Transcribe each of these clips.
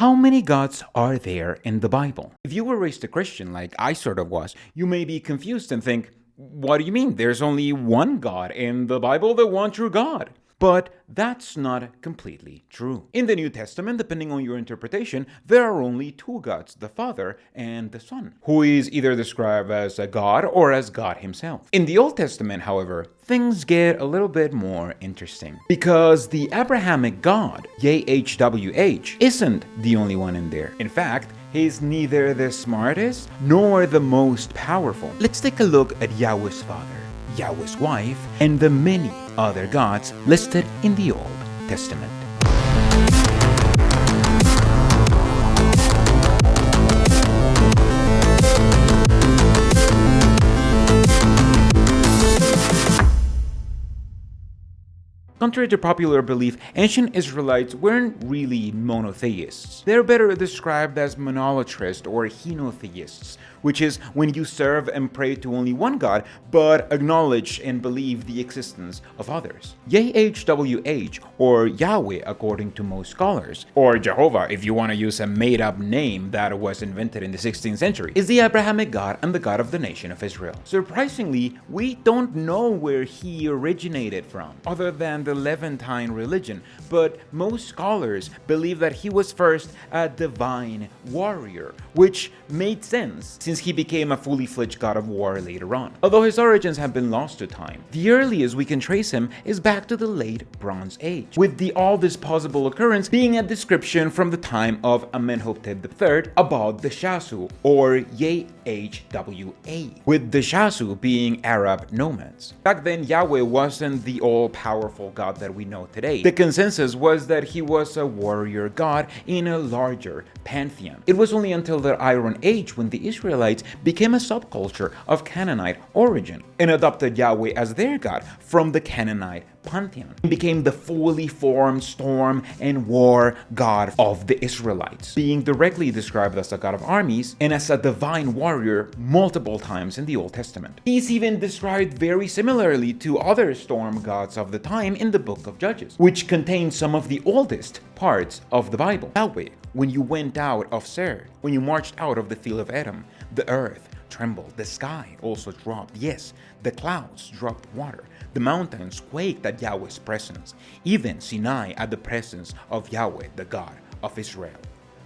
How many gods are there in the Bible? If you were raised a Christian like I sort of was, you may be confused and think, what do you mean? There's only one God in the Bible, the one true God. But that's not completely true. In the New Testament, depending on your interpretation, there are only two gods, the Father and the Son, who is either described as a God or as God himself. In the Old Testament, however, things get a little bit more interesting, because the Abrahamic God, YHWH, isn't the only one in there. In fact, he's neither the smartest nor the most powerful. Let's take a look at Yahweh's father, Yahweh's wife, and the many other gods listed in the Old Testament. Contrary to popular belief, ancient Israelites weren't really monotheists. They're better described as monolatrists or henotheists, which is when you serve and pray to only one God, but acknowledge and believe the existence of others. YHWH, or Yahweh according to most scholars, or Jehovah if you want to use a made-up name that was invented in the 16th century, is the Abrahamic God and the God of the nation of Israel. Surprisingly, we don't know where he originated from, other than the Levantine religion, but most scholars believe that he was first a divine warrior, which made sense since he became a fully fledged god of war later on. Although his origins have been lost to time, the earliest we can trace him is back to the late Bronze Age, with the oldest possible occurrence being a description from the time of Amenhotep III about the Shasu, or YHWH, with the Shasu being Arab nomads. Back then, Yahweh wasn't the all-powerful god that we know today. The consensus was that he was a warrior god in a larger pantheon. It was only until the Iron Age when the Israelites became a subculture of Canaanite origin and adopted Yahweh as their god from the Canaanite pantheon, and became the fully formed storm and war god of the Israelites, being directly described as a god of armies and as a divine warrior multiple times in the Old Testament. He's even described very similarly to other storm gods of the time in the book of Judges, which contains some of the oldest parts of the Bible. Yahweh, when you went out of Seir, when you marched out of the field of Edom, the earth trembled, the sky also dropped, yes, the clouds dropped water, the mountains quaked at Yahweh's presence, even Sinai at the presence of Yahweh, the God of Israel.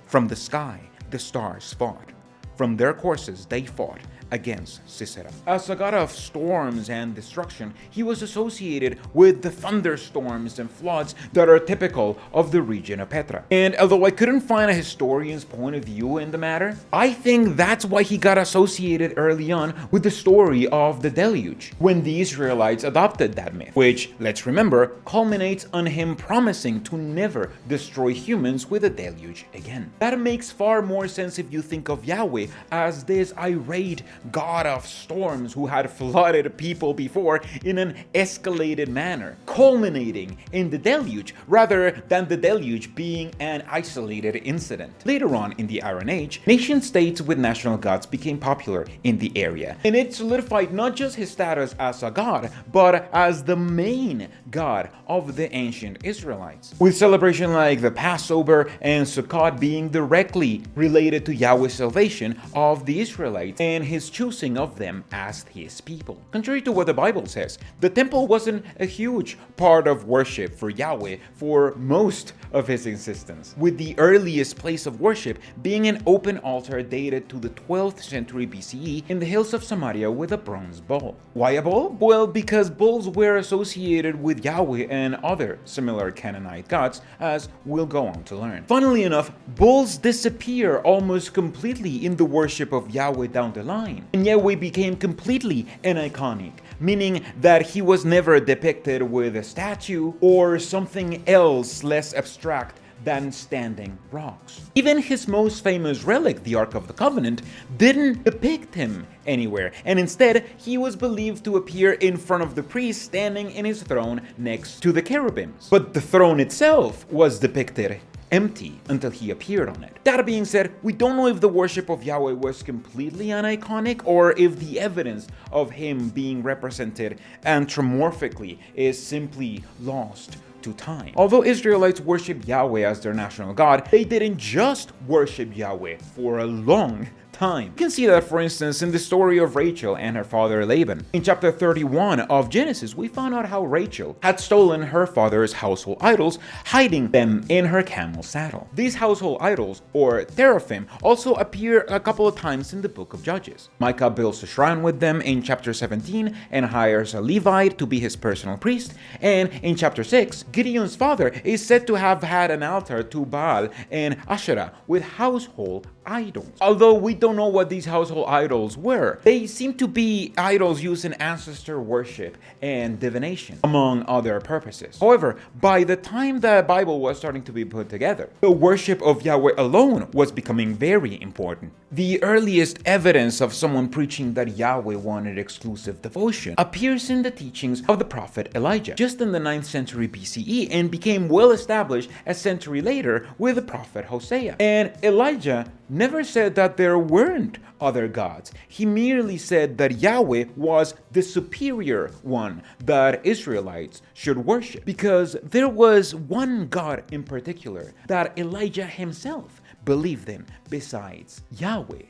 From the sky, the stars fought. From their courses, they fought against Sisera. As a god of storms and destruction, he was associated with the thunderstorms and floods that are typical of the region of Petra. And although I couldn't find a historian's point of view in the matter, I think that's why he got associated early on with the story of the deluge, when the Israelites adopted that myth, which, let's remember, culminates on him promising to never destroy humans with a deluge again. That makes far more sense if you think of Yahweh as this irate god of storms who had flooded people before in an escalated manner, culminating in the deluge rather than the deluge being an isolated incident. Later on in the Iron Age, nation-states with national gods became popular in the area, and it solidified not just his status as a god, but as the main god of the ancient Israelites, with celebration like the Passover and Sukkot being directly related to Yahweh's salvation of the Israelites and his choosing of them as his people. Contrary to what the Bible says, the temple wasn't a huge part of worship for Yahweh for most of his existence, with the earliest place of worship being an open altar dated to the 12th century BCE in the hills of Samaria with a bronze bull. Why a bull? Well, because bulls were associated with Yahweh and other similar Canaanite gods, as we'll go on to learn. Funnily enough, bulls disappear almost completely in the worship of Yahweh down the line, and Yahweh became completely aniconic, meaning that he was never depicted with a statue or something else less abstract than standing rocks. Even his most famous relic, the Ark of the Covenant, didn't depict him anywhere, and instead he was believed to appear in front of the priest standing in his throne next to the cherubims. But the throne itself was depicted empty until he appeared on it. That being said, we don't know if the worship of Yahweh was completely aniconic or if the evidence of him being represented anthropomorphically is simply lost to time. Although Israelites worshiped Yahweh as their national God, they didn't just worship Yahweh for a long time. You can see that, for instance, in the story of Rachel and her father Laban. In chapter 31 of Genesis, we found out how Rachel had stolen her father's household idols, hiding them in her camel saddle. These household idols, or teraphim, also appear a couple of times in the book of Judges. Micah builds a shrine with them in chapter 17 and hires a Levite to be his personal priest. And in chapter 6, Gideon's father is said to have had an altar to Baal and Asherah with household idols. Although we don't know what these household idols were, they seem to be idols used in ancestor worship and divination, among other purposes. However, by the time the Bible was starting to be put together, the worship of Yahweh alone was becoming very important. The earliest evidence of someone preaching that Yahweh wanted exclusive devotion appears in the teachings of the prophet Elijah, just in the 9th century BCE, and became well established a century later with the prophet Hosea. And Elijah never said that there weren't other gods. He merely said that Yahweh was the superior one that Israelites should worship, because there was one God in particular that Elijah himself believed in besides Yahweh.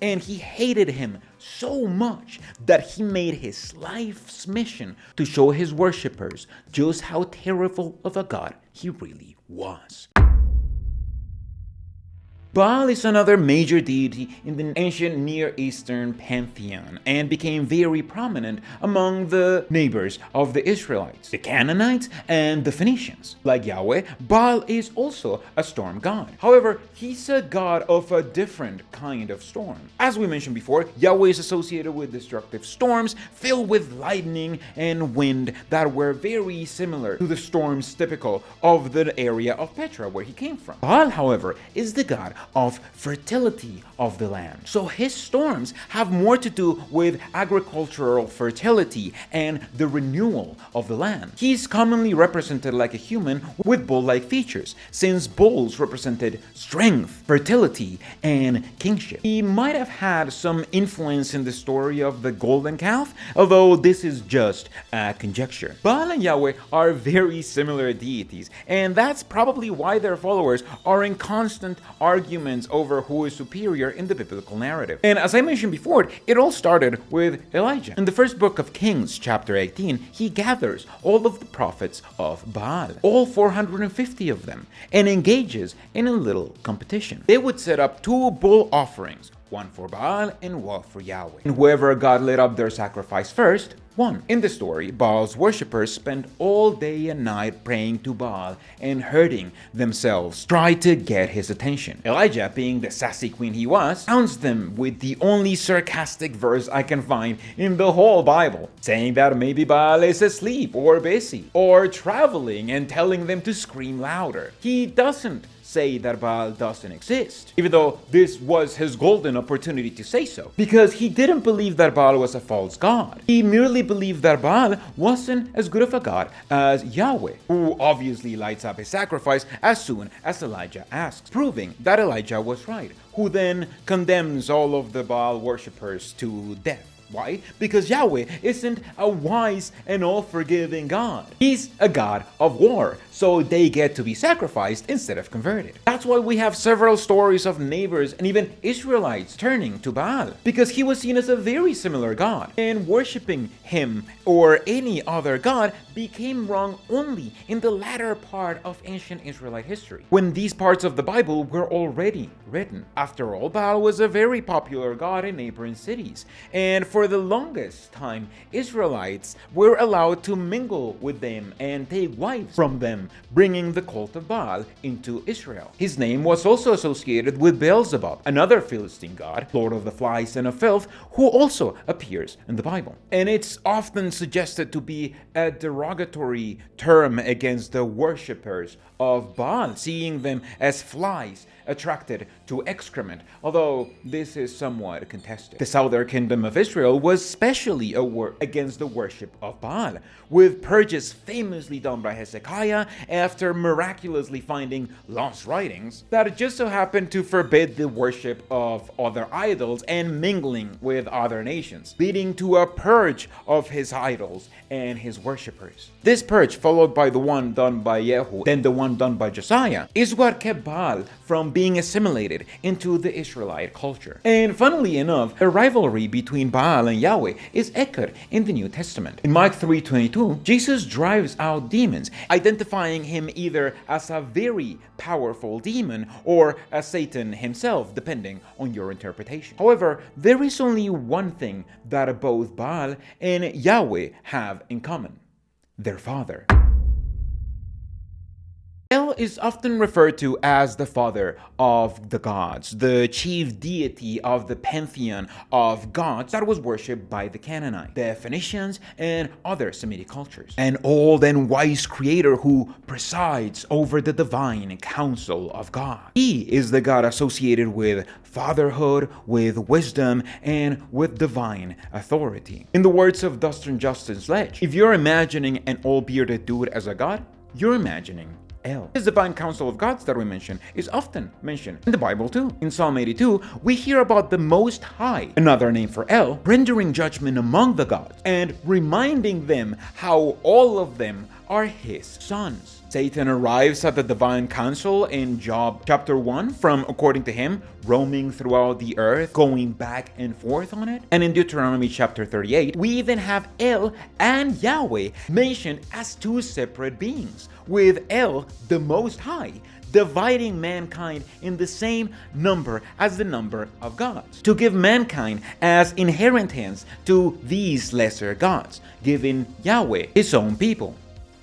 And he hated him so much that he made his life's mission to show his worshippers just how terrible of a God he really was. Baal is another major deity in the ancient Near Eastern pantheon and became very prominent among the neighbors of the Israelites, the Canaanites and the Phoenicians. Like Yahweh, Baal is also a storm god. However, he's a god of a different kind of storm. As we mentioned before, Yahweh is associated with destructive storms filled with lightning and wind that were very similar to the storms typical of the area of Petra where he came from. Baal, however, is the god of fertility of the land. So his storms have more to do with agricultural fertility and the renewal of the land. He's commonly represented like a human with bull-like features, since bulls represented strength, fertility, and kingship. He might have had some influence in the story of the golden calf, although this is just a conjecture. Baal and Yahweh are very similar deities, and that's probably why their followers are in constant arguments over who is superior in the biblical narrative. And as I mentioned before, it all started with Elijah. In the first book of Kings, chapter 18, he gathers all of the prophets of Baal, all 450 of them, and engages in a little competition. They would set up 2 bull offerings, one for Baal and one for Yahweh. And whoever God lit up their sacrifice first won. In the story, Baal's worshippers spent all day and night praying to Baal and hurting themselves, try to get his attention. Elijah, being the sassy queen he was, sounds them with the only sarcastic verse I can find in the whole Bible, saying that maybe Baal is asleep or busy or traveling and telling them to scream louder. He doesn't say that Baal doesn't exist, even though this was his golden opportunity to say so, because he didn't believe that Baal was a false god. He merely believed that Baal wasn't as good of a god as Yahweh, who obviously lights up his sacrifice as soon as Elijah asks, proving that Elijah was right, who then condemns all of the Baal worshippers to death. Why? Because Yahweh isn't a wise and all-forgiving God. He's a god of war, so they get to be sacrificed instead of converted. That's why we have several stories of neighbors and even Israelites turning to Baal, because he was seen as a very similar god, and worshipping him or any other god became wrong only in the latter part of ancient Israelite history, when these parts of the Bible were already written. After all, Baal was a very popular god in neighboring cities, and for the longest time, Israelites were allowed to mingle with them and take wives from them, bringing the cult of Baal into Israel. His name was also associated with Beelzebub, another Philistine god, lord of the flies and of filth, who also appears in the Bible. And it's often suggested to be a derogatory term against the worshippers of Baal, seeing them as flies, attracted to excrement, although this is somewhat contested. The southern kingdom of Israel was specially against the worship of Baal, with purges famously done by Hezekiah after miraculously finding lost writings that just so happened to forbid the worship of other idols and mingling with other nations, leading to a purge of his idols and his worshippers. This purge, followed by the one done by Yehu, then the one done by Josiah, is what kept Baal from being assimilated into the Israelite culture. And funnily enough, a rivalry between Baal and Yahweh is echoed in the New Testament. In Mark 3:22, Jesus drives out demons, identifying him either as a very powerful demon or as Satan himself, depending on your interpretation. However, there is only one thing that both Baal and Yahweh have in common: their father. El is often referred to as the father of the gods, the chief deity of the pantheon of gods that was worshipped by the Canaanites, the Phoenicians, and other Semitic cultures. An old and wise creator who presides over the divine council of God. He is the God associated with fatherhood, with wisdom, and with divine authority. In the words of Dustin Justin Sledge, if you're imagining an old bearded dude as a god, you're imagining El. This divine council of gods that we mentioned is often mentioned in the Bible too. In Psalm 82, we hear about the Most High, another name for El, rendering judgment among the gods and reminding them how all of them are his sons. Satan arrives at the divine council in Job chapter 1 from, according to him, roaming throughout the earth, going back and forth on it. And in Deuteronomy chapter 38, we even have El and Yahweh mentioned as two separate beings, with El, the Most High, dividing mankind in the same number as the number of gods, to give mankind as inheritance to these lesser gods, giving Yahweh his own people,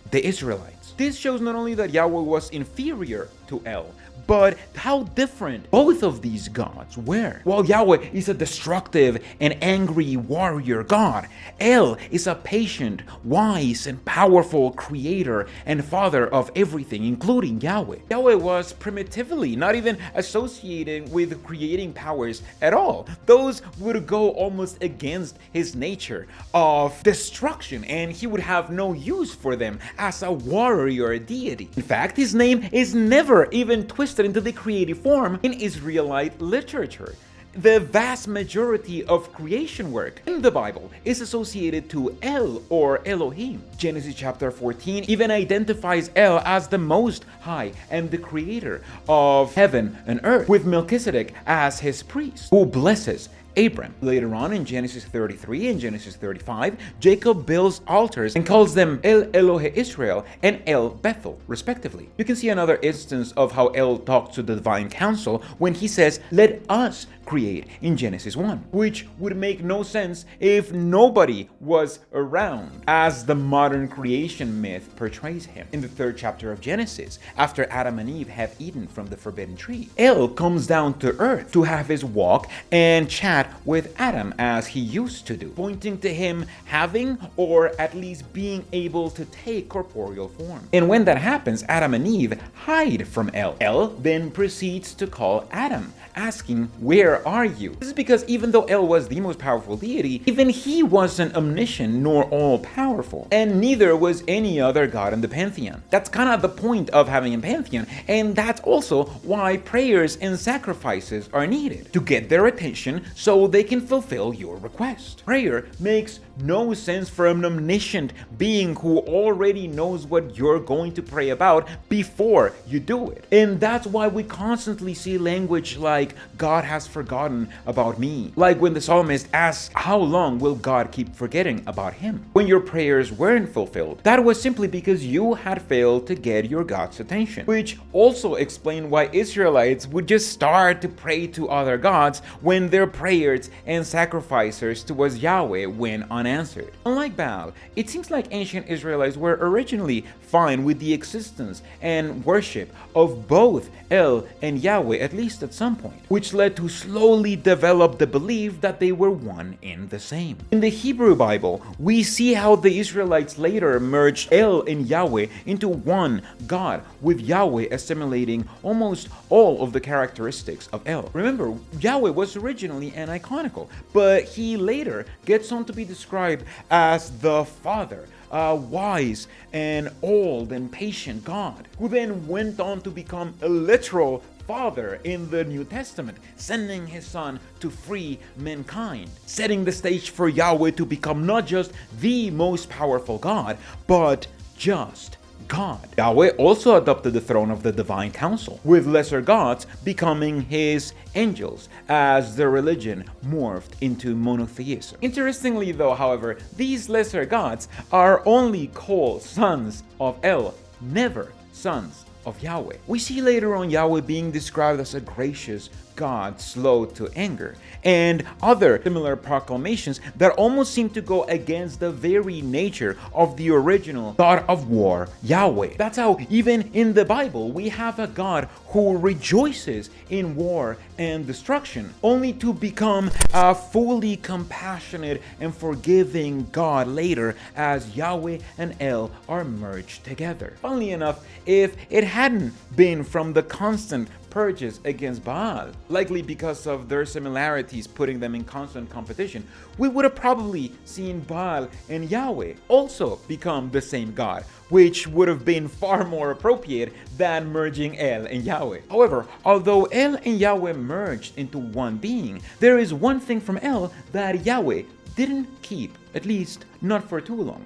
the Israelites. This shows not only that Yahweh was inferior to El, but how different both of these gods were. While Yahweh is a destructive and angry warrior god, El is a patient, wise, and powerful creator and father of everything, including Yahweh. Yahweh was primitively not even associated with creating powers at all. Those would go almost against his nature of destruction, and he would have no use for them as a warrior deity. In fact, his name is never even twisted into the creative form in Israelite literature. The vast majority of creation work in the Bible is associated to El or Elohim. Genesis chapter 14 even identifies El as the Most High and the creator of heaven and earth, with Melchizedek as his priest, who blesses Abram. Later on in Genesis 33 and Genesis 35, Jacob builds altars and calls them El Elohe Israel and El Bethel, respectively. You can see another instance of how El talks to the divine council when he says, "Let us create," in Genesis 1, which would make no sense if nobody was around, as the modern creation myth portrays him. In the 3rd chapter of Genesis, after Adam and Eve have eaten from the forbidden tree, El comes down to earth to have his walk and chat with Adam as he used to do, pointing to him having or at least being able to take corporeal form. And when that happens, Adam and Eve hide from El. El then proceeds to call Adam, asking, "Where are you?" This is because even though El was the most powerful deity, even he wasn't omniscient nor all-powerful, and neither was any other god in the pantheon. That's kind of the point of having a pantheon, and that's also why prayers and sacrifices are needed, to get their attention so they can fulfill your request. Prayer makes no sense for an omniscient being who already knows what you're going to pray about before you do it. And that's why we constantly see language like, "God has forgotten about me." Like when the psalmist asks, how long will God keep forgetting about him? When your prayers weren't fulfilled, that was simply because you had failed to get your God's attention. Which also explained why Israelites would just start to pray to other gods when their prayers prayers and sacrifices towards Yahweh went unanswered. Unlike Baal, it seems like ancient Israelites were originally fine with the existence and worship of both El and Yahweh, at least at some point, which led to slowly develop the belief that they were one and the same. In the Hebrew Bible, we see how the Israelites later merged El and Yahweh into one God, with Yahweh assimilating almost all of the characteristics of El. Remember, Yahweh was originally an iconical, but he later gets on to be described as the Father, a wise and old and patient God, who then went on to become a literal Father in the New Testament, sending his Son to free mankind, setting the stage for Yahweh to become not just the most powerful God, but just God. Yahweh also adopted the throne of the divine council, with lesser gods becoming his angels as the religion morphed into monotheism. Interestingly though, however, these lesser gods are only called sons of El, never sons of Yahweh. We see later on Yahweh being described as a gracious God, slow to anger, and other similar proclamations that almost seem to go against the very nature of the original God of war, Yahweh. That's how even in the Bible we have a God who rejoices in war and destruction, only to become a fully compassionate and forgiving God later as Yahweh and El are merged together. Funnily enough, if it hadn't been from the constant purges against Baal, likely because of their similarities putting them in constant competition, we would have probably seen Baal and Yahweh also become the same God, which would have been far more appropriate than merging El and Yahweh. However, although El and Yahweh merged into one being, there is one thing from El that Yahweh didn't keep, at least not for too long.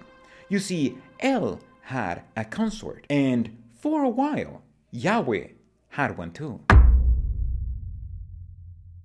You see, El had a consort, and for a while, Yahweh had one too.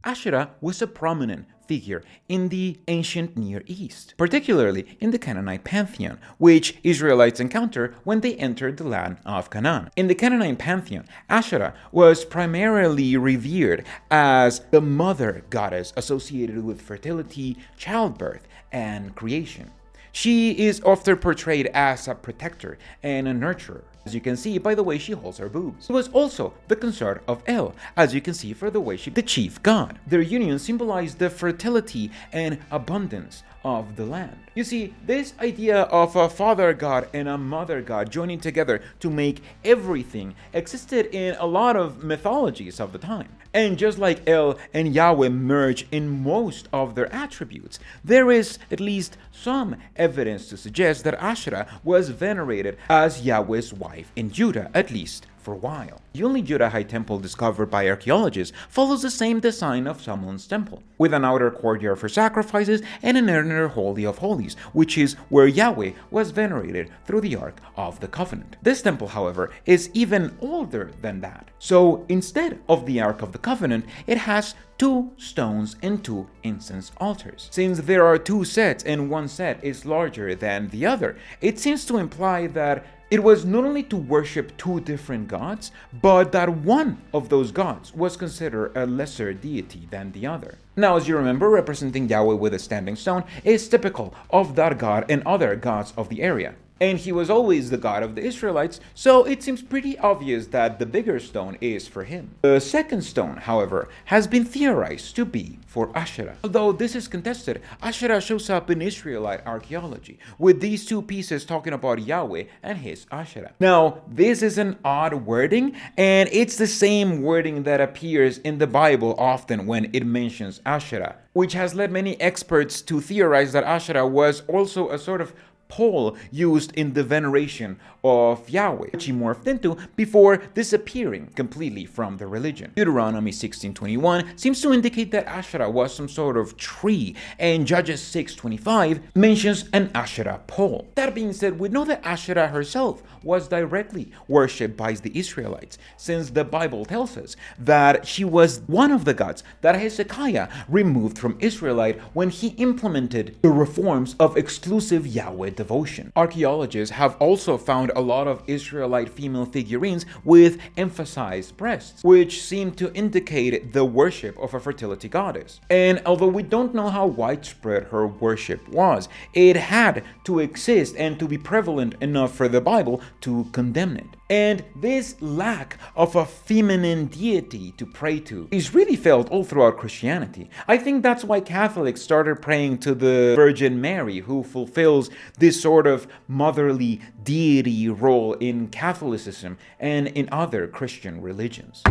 Asherah was a prominent figure in the ancient Near East, particularly in the Canaanite pantheon, which Israelites encounter when they entered the land of Canaan. In the Canaanite pantheon, Asherah was primarily revered as the mother goddess associated with fertility, childbirth, and creation. She is often portrayed as a protector and a nurturer, as you can see by the way she holds her boobs. She was also the consort of El, as you can see for the way she the chief god. Their union symbolized the fertility and abundance of the land. You see, this idea of a father god and a mother god joining together to make everything existed in a lot of mythologies of the time. And just like El and Yahweh merge in most of their attributes, there is at least some evidence to suggest that Asherah was venerated as Yahweh's wife in Judah, at least for a while. The only Judahite temple discovered by archaeologists follows the same design of Solomon's temple, with an outer courtyard for sacrifices and an inner holy of holies, which is where Yahweh was venerated through the Ark of the Covenant. This temple, however, is even older than that. So instead of the Ark of the Covenant, it has 2 stones and 2 incense altars. Since there are 2 sets and one set is larger than the other, it seems to imply that it was not only to worship 2 different gods, but that one of those gods was considered a lesser deity than the other. Now, as you remember, representing Yahweh with a standing stone is typical of that god and other gods of the area. And he was always the god of the Israelites, so it seems pretty obvious that the bigger stone is for him. The second stone, however, has been theorized to be for Asherah. Although this is contested, Asherah shows up in Israelite archaeology, with these 2 pieces talking about Yahweh and his Asherah. Now, this is an odd wording, and it's the same wording that appears in the Bible often when it mentions Asherah, which has led many experts to theorize that Asherah was also a sort of pole used in the veneration of Yahweh, which he morphed into before disappearing completely from the religion. Deuteronomy 16:21 seems to indicate that Asherah was some sort of tree, and Judges 6:25 mentions an Asherah pole. That being said, we know that Asherah herself was directly worshipped by the Israelites, since the Bible tells us that she was one of the gods that Hezekiah removed from Israelite when he implemented the reforms of exclusive Yahweh devotion. Archaeologists have also found a lot of Israelite female figurines with emphasized breasts, which seem to indicate the worship of a fertility goddess. And although we don't know how widespread her worship was, it had to exist and to be prevalent enough for the Bible to condemn it. And this lack of a feminine deity to pray to is really felt all throughout Christianity. I think that's why Catholics started praying to the Virgin Mary, who fulfills this sort of motherly deity role in Catholicism and in other Christian religions.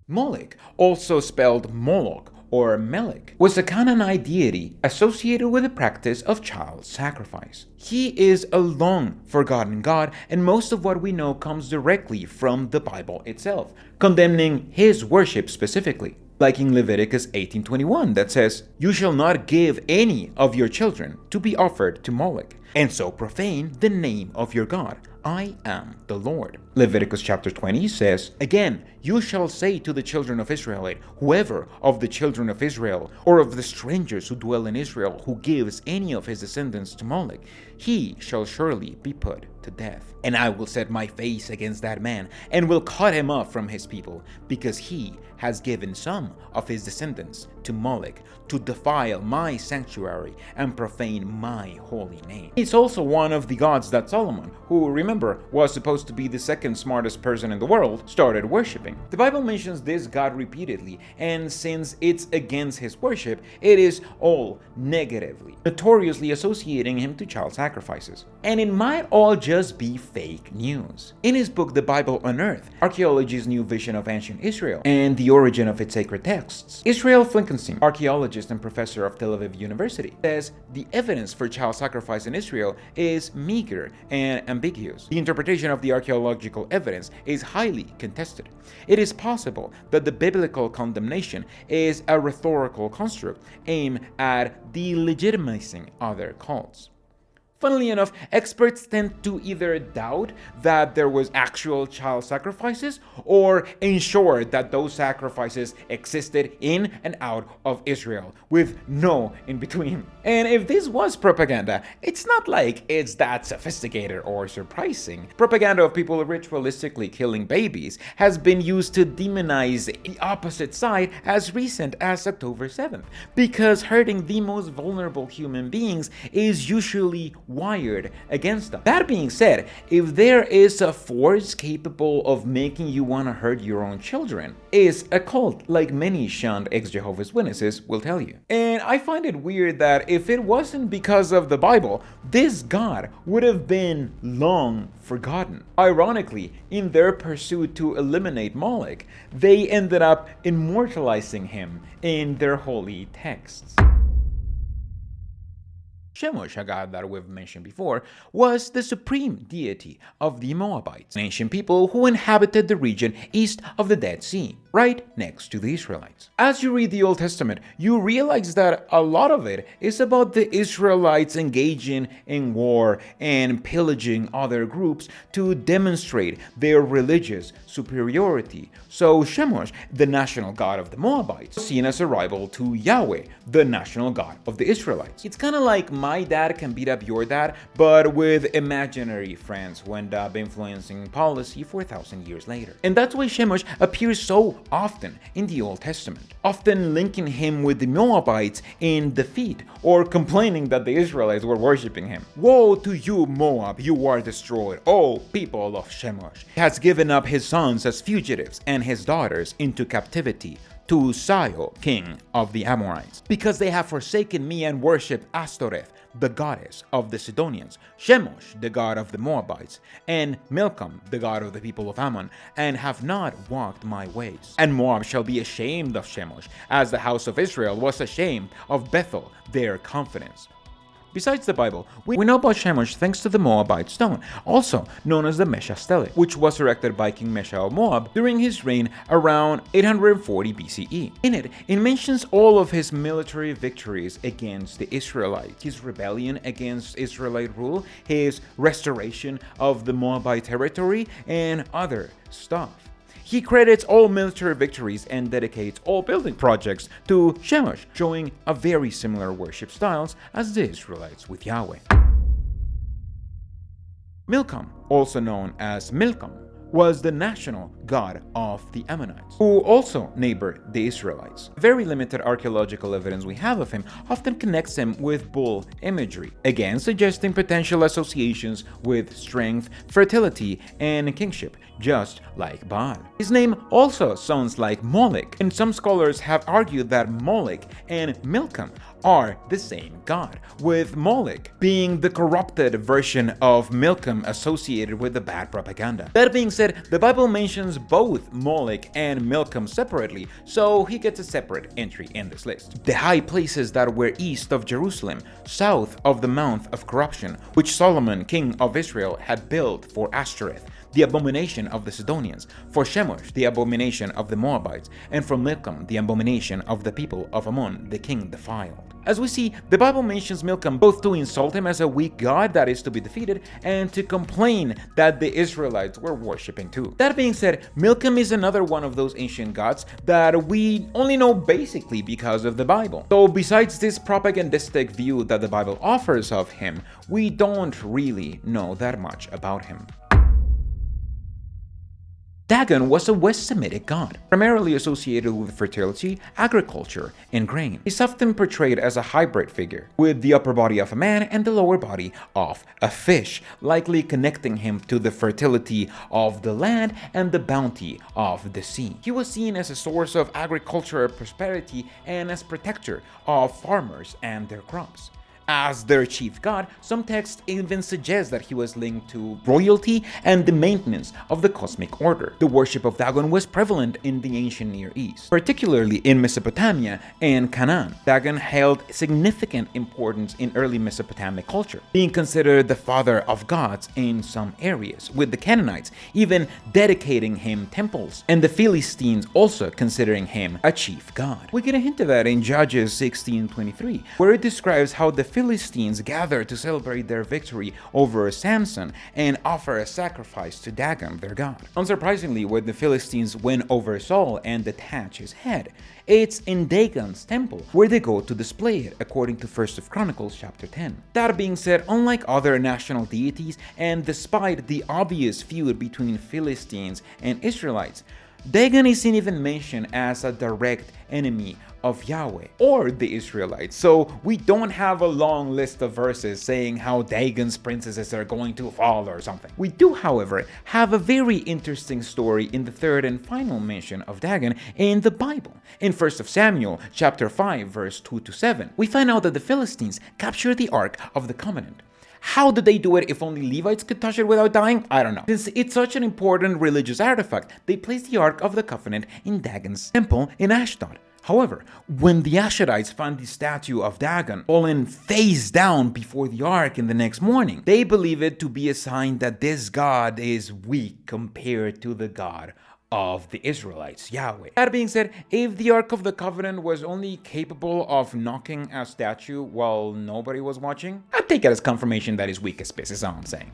Molech, also spelled Moloch or Melech, was a Canaanite deity associated with the practice of child sacrifice. He is a long-forgotten god, and most of what we know comes directly from the Bible itself, condemning his worship specifically. Like in Leviticus 18:21 that says, "You shall not give any of your children to be offered to Molech, and so profane the name of your God. I am the Lord." Leviticus chapter 20 says, "Again, you shall say to the children of Israel, whoever of the children of Israel or of the strangers who dwell in Israel who gives any of his descendants to Molech, he shall surely be put to death. And I will set my face against that man and will cut him off from his people, because he has given some of his descendants to Molech to defile my sanctuary and profane my holy name." It's also one of the gods that Solomon, who remember was supposed to be the second smartest person in the world, started worshipping. The Bible mentions this god repeatedly, and since it's against his worship, it is all negatively, notoriously associating him to child sacrifices. And it might all just be fake news. In his book The Bible Unearthed, Archaeology's New Vision of Ancient Israel and the Origin of its Sacred Texts, Israel Finkelstein, archaeologist and professor of Tel Aviv University, says the evidence for child sacrifice in Israel is meager and ambiguous. The interpretation of the archaeological evidence is highly contested. It is possible that the biblical condemnation is a rhetorical construct aimed at delegitimizing other cults. Funnily enough, experts tend to either doubt that there was actual child sacrifices or ensure that those sacrifices existed in and out of Israel, with no in between. And if this was propaganda, it's not like it's that sophisticated or surprising. Propaganda of people ritualistically killing babies has been used to demonize the opposite side as recent as October 7th, because hurting the most vulnerable human beings is usually wired against them. That being said, if there is a force capable of making you want to hurt your own children, it's a cult, like many shunned ex-Jehovah's Witnesses will tell you. And I find it weird that if it wasn't because of the Bible, this god would have been long forgotten. Ironically, in their pursuit to eliminate Molech, they ended up immortalizing him in their holy texts. Chemosh, a god that we've mentioned before, was the supreme deity of the Moabites, an ancient people who inhabited the region east of the Dead Sea, right next to the Israelites. As you read the Old Testament, you realize that a lot of it is about the Israelites engaging in war and pillaging other groups to demonstrate their religious superiority. So Chemosh, the national god of the Moabites, was seen as a rival to Yahweh, the national god of the Israelites. It's kind of like my dad can beat up your dad, but with imaginary friends who end up influencing policy 4,000 years later. And that's why Chemosh appears so often in the Old Testament, often linking him with the Moabites in defeat, or complaining that the Israelites were worshipping him. "Woe to you, Moab, you are destroyed, O people of Chemosh. He has given up his sons as fugitives and his daughters into captivity to Sihon, king of the Amorites, because they have forsaken me and worshipped Ashtoreth, the goddess of the Sidonians, Chemosh, the god of the Moabites, and Milcom, the god of the people of Ammon, and have not walked my ways. And Moab shall be ashamed of Chemosh, as the house of Israel was ashamed of Bethel, their confidence." Besides the Bible, we know about Chemosh thanks to the Moabite stone, also known as the Mesha stele, which was erected by King Mesha of Moab during his reign around 840 BCE. In it, it mentions all of his military victories against the Israelites, his rebellion against Israelite rule, his restoration of the Moabite territory, and other stuff. he credits all military victories and dedicates all building projects to Chemosh, showing a very similar worship styles as the Israelites with Yahweh. Milcom, also known as Milcom, was the national god of the Ammonites, who also neighbored the Israelites. Very limited archaeological evidence we have of him often connects him with bull imagery, again suggesting potential associations with strength, fertility, and kingship, just like Baal. His name also sounds like Molech, and some scholars have argued that Molech and Milcom are the same god, with Molech being the corrupted version of Milcom associated with the bad propaganda. That being said, the Bible mentions both Molech and Milcom separately, so he gets a separate entry in this list. The high places that were east of Jerusalem, south of the Mount of Corruption, which Solomon, king of Israel, had built for Asherah, the abomination of the Sidonians, for Chemosh, the abomination of the Moabites, and for Milcom, the abomination of the people of Ammon, the king defiled. As we see, the Bible mentions Milcom both to insult him as a weak god that is to be defeated and to complain that the Israelites were worshipping too. That being said, Milcom is another one of those ancient gods that we only know basically because of the Bible. So besides this propagandistic view that the Bible offers of him, we don't really know that much about him. Dagon was a West Semitic god, primarily associated with fertility, agriculture, and grain. He's often portrayed as a hybrid figure, with the upper body of a man and the lower body of a fish, likely connecting him to the fertility of the land and the bounty of the sea. He was seen as a source of agricultural prosperity and as protector of farmers and their crops. As their chief god, some texts even suggest that he was linked to royalty and the maintenance of the cosmic order. The worship of Dagon was prevalent in the ancient Near East, particularly in Mesopotamia and Canaan. Dagon held significant importance in early Mesopotamic culture, being considered the father of gods in some areas, with the Canaanites even dedicating him temples, and the Philistines also considering him a chief god. We get a hint of that in Judges 16:23, where it describes how the Philistines gather to celebrate their victory over Samson and offer a sacrifice to Dagon, their god. Unsurprisingly, when the Philistines win over Saul and detach his head, it's in Dagon's temple where they go to display it, according to 1 Chronicles chapter 10. That being said, unlike other national deities, and despite the obvious feud between Philistines and Israelites, Dagon isn't even mentioned as a direct enemy of Yahweh or the Israelites, so we don't have a long list of verses saying how Dagon's princesses are going to fall or something. We do, however, have a very interesting story in the third and final mention of Dagon in the Bible. In 1 Samuel chapter 5 verse 2-7, we find out that the Philistines captured the Ark of the Covenant. How did they do it if only Levites could touch it without dying? I don't know. Since it's such an important religious artifact, they placed the Ark of the Covenant in Dagon's temple in Ashdod. However, when the Asherites found the statue of Dagon fallen face down before the ark in the next morning, they believe it to be a sign that this god is weak compared to the God of the Israelites, Yahweh. That being said, if the Ark of the Covenant was only capable of knocking a statue while nobody was watching, I'd take it as confirmation that it's weak as piss, is all I'm saying.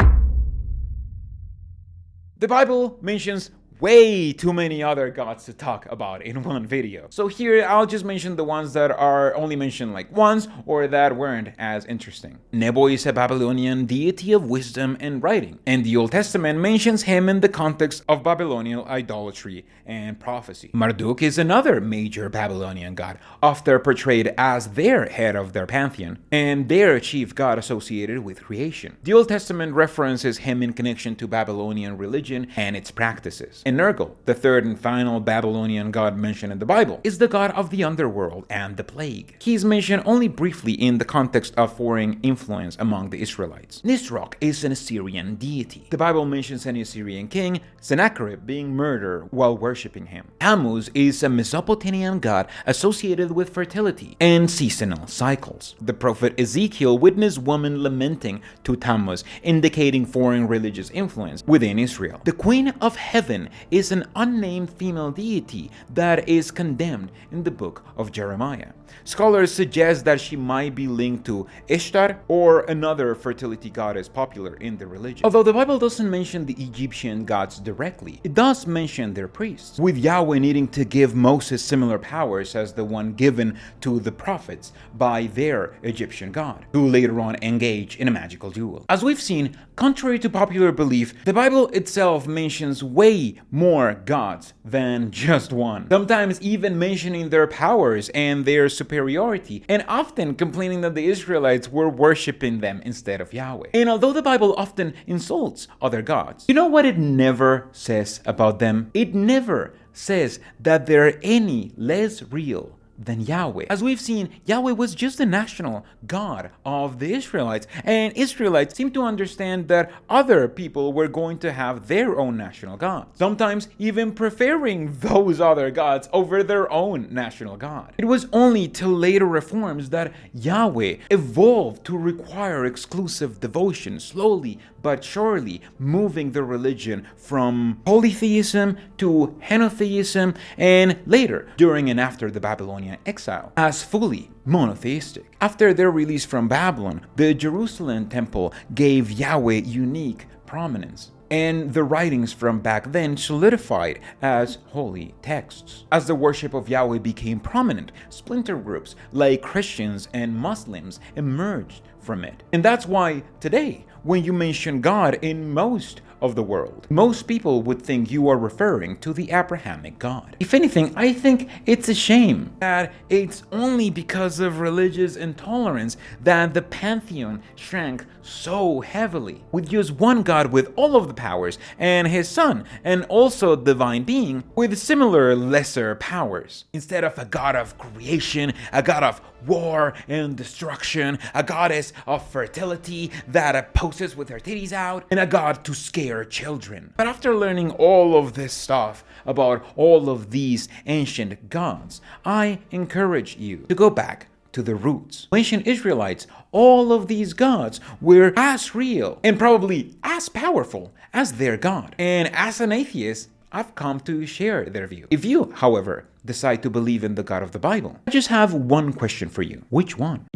The Bible mentions way too many other gods to talk about in one video. So here I'll just mention the ones that are only mentioned like once or that weren't as interesting. Nebo is a Babylonian deity of wisdom and writing, and the Old Testament mentions him in the context of Babylonian idolatry and prophecy. Marduk is another major Babylonian god, often portrayed as their head of their pantheon and their chief god associated with creation. The Old Testament references him in connection to Babylonian religion and its practices. And Nergal, the third and final Babylonian god mentioned in the Bible, is the god of the underworld and the plague. He is mentioned only briefly in the context of foreign influence among the Israelites. Nisroch is an Assyrian deity. The Bible mentions an Assyrian king, Sennacherib, being murdered while worshipping him. Tammuz is a Mesopotamian god associated with fertility and seasonal cycles. The prophet Ezekiel witnessed women lamenting to Tammuz, indicating foreign religious influence within Israel. The Queen of Heaven is an unnamed female deity that is condemned in the book of Jeremiah. Scholars suggest that she might be linked to Ishtar or another fertility goddess popular in the religion. Although the Bible doesn't mention the Egyptian gods directly, it does mention their priests, with Yahweh needing to give Moses similar powers as the one given to the prophets by their Egyptian god, who later on engage in a magical duel. As we've seen, contrary to popular belief, the Bible itself mentions way more gods than just one, sometimes even mentioning their powers and their superiority, and often complaining that the Israelites were worshipping them instead of Yahweh. And although the Bible often insults other gods, you know what it never says about them? It never says that they're any less real than Yahweh. As we've seen, Yahweh was just the national God of the Israelites, and Israelites seem to understand that other people were going to have their own national gods, sometimes even preferring those other gods over their own national God. It was only till later reforms that Yahweh evolved to require exclusive devotion, slowly but surely moving the religion from polytheism to henotheism, and later, during and after the Babylonian exile, as fully monotheistic. After their release from Babylon, the Jerusalem temple gave Yahweh unique prominence, and the writings from back then solidified as holy texts. As the worship of Yahweh became prominent, splinter groups like Christians and Muslims emerged from it. And that's why today, when you mention God in most of the world, most people would think you are referring to the Abrahamic God. If anything, I think it's a shame that it's only because of religious intolerance that the pantheon shrank so heavily, with just one God with all of the powers and his son, and also divine being with similar lesser powers, instead of a God of creation, a God of war and destruction, a goddess of fertility that poses with her titties out, and a God to scare children. But after learning all of this stuff about all of these ancient gods, I encourage you to go back to the roots. Ancient Israelites, all of these gods were as real and probably as powerful as their God. And as an atheist, I've come to share their view. If you, however, decide to believe in the God of the Bible, I just have one question for you. Which one?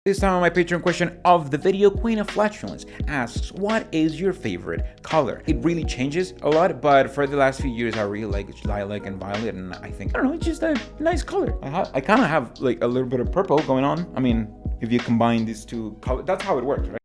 This time on my Patreon question of the video, Queen of Flatulence asks, what is your favorite color? It really changes a lot, but for the last few years I really like lilac and violet, and I think, I don't know, it's just a nice color. I kind of have like a little bit of purple going on. I mean, if you combine these two colors, that's how it works, right?